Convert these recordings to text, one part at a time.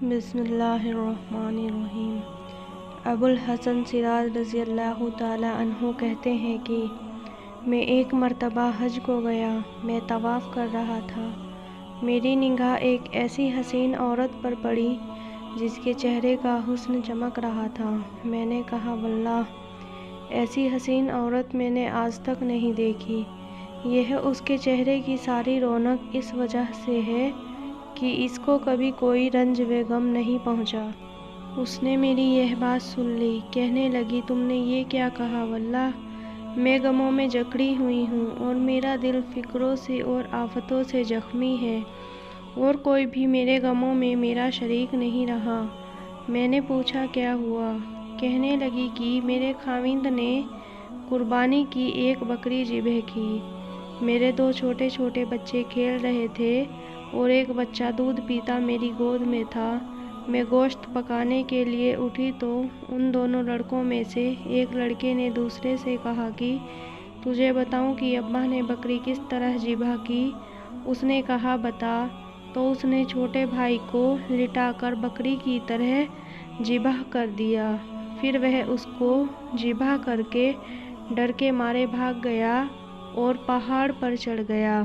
بسم اللہ الرحمن الرحیم۔ ابوالحسن سراج رضی اللہ تعالی عنہ کہتے ہیں کہ میں ایک مرتبہ حج کو گیا۔ میں طواف کر رہا تھا۔ میری نگاہ ایک ایسی حسین عورت پر پڑی جس کے چہرے کا حسن چمک رہا تھا۔ میں نے کہا واللہ ایسی حسین عورت میں نے آج تک نہیں دیکھی۔ یہ اس کے چہرے کی ساری رونق اس وجہ سے ہے کہ اس کو کبھی کوئی رنج و غم نہیں پہنچا۔ اس نے میری یہ بات سن لی۔ کہنے لگی تم نے یہ کیا کہا؟ واللہ میں غموں میں جکڑی ہوئی ہوں اور میرا دل فکروں سے اور آفتوں سے زخمی ہے اور کوئی بھی میرے غموں میں میرا شریک نہیں رہا۔ میں نے پوچھا کیا ہوا؟ کہنے لگی کہ میرے خاوند نے قربانی کی ایک بکری ذبح کی۔ میرے 2 چھوٹے چھوٹے بچے کھیل رہے تھے اور ایک بچہ دودھ پیتا میری گود میں تھا۔ میں گوشت پکانے کے لیے اٹھی تو ان دونوں لڑکوں میں سے ایک لڑکے نے دوسرے سے کہا کہ تجھے بتاؤں کہ ابا نے بکری کس طرح ذبح کی؟ اس نے کہا بتا۔ تو اس نے چھوٹے بھائی کو لٹا کر بکری کی طرح ذبح کر دیا۔ پھر وہ اس کو ذبح کر کے ڈر کے مارے بھاگ گیا اور پہاڑ پر چڑھ گیا۔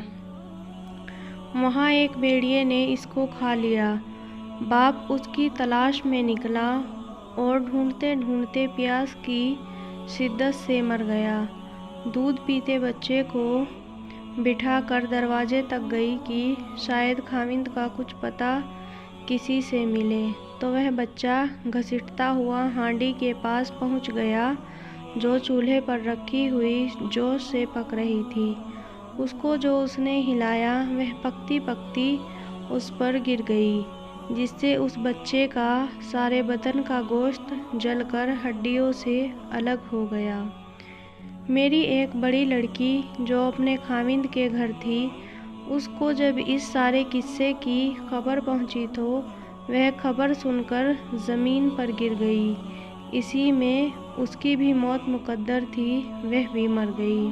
وہاں ایک بھیڑیے نے اس کو کھا لیا۔ باپ اس کی تلاش میں نکلا اور ڈھونڈتے ڈھونڈتے پیاس کی شدت سے مر گیا۔ دودھ پیتے بچے کو بٹھا کر دروازے تک گئی کہ شاید خاوند کا کچھ پتہ کسی سے ملے۔ تو وہ بچہ گھسٹتا ہوا ہانڈی کے پاس پہنچ گیا جو چولہے پر رکھی ہوئی جوش سے پک رہی تھی۔ اس کو جو اس نے ہلایا وہ پکتی پکتی اس پر گر گئی جس سے اس بچے کا سارے بدن کا گوشت جل کر ہڈیوں سے الگ ہو گیا۔ میری ایک بڑی لڑکی جو اپنے خاوند کے گھر تھی، اس کو جب اس سارے قصے کی خبر پہنچی تو وہ خبر سن کر زمین پر گر گئی۔ اسی میں اس کی بھی موت مقدر تھی، وہ بھی مر گئی۔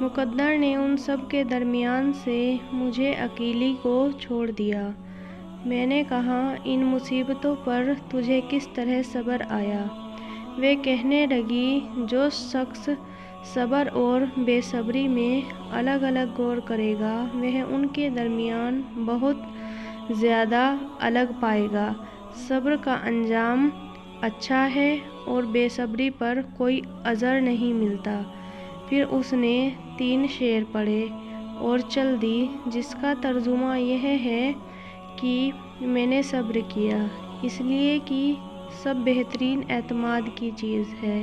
مقدر نے ان سب کے درمیان سے مجھے اکیلی کو چھوڑ دیا۔ میں نے کہا ان مصیبتوں پر تجھے کس طرح صبر آیا؟ وہ کہنے لگی جو شخص صبر اور بے صبری میں الگ الگ غور کرے گا وہ ان کے درمیان بہت زیادہ الگ پائے گا۔ صبر کا انجام اچھا ہے اور بے صبری پر کوئی اجر نہیں ملتا۔ پھر اس نے 3 شعر پڑھے اور چل دی جس کا ترجمہ یہ ہے کہ میں نے صبر کیا اس لیے کہ سب بہترین اعتماد کی چیز ہے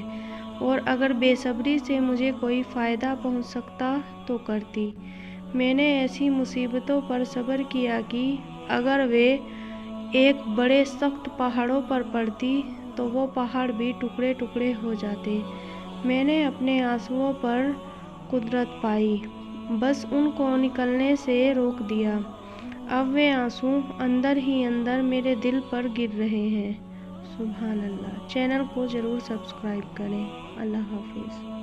اور اگر بے صبری سے مجھے کوئی فائدہ پہنچ سکتا تو کرتی۔ میں نے ایسی مصیبتوں پر صبر کیا کہ اگر وہ ایک بڑے سخت پہاڑوں پر پڑتی تو وہ پہاڑ بھی ٹکڑے ٹکڑے ہو جاتے۔ میں نے اپنے آنسوؤں پر قدرت پائی، بس ان کو نکلنے سے روک دیا۔ اب وہ آنسو اندر ہی اندر میرے دل پر گر رہے ہیں۔ سبحان اللہ۔ چینل کو ضرور سبسکرائب کریں۔ اللہ حافظ۔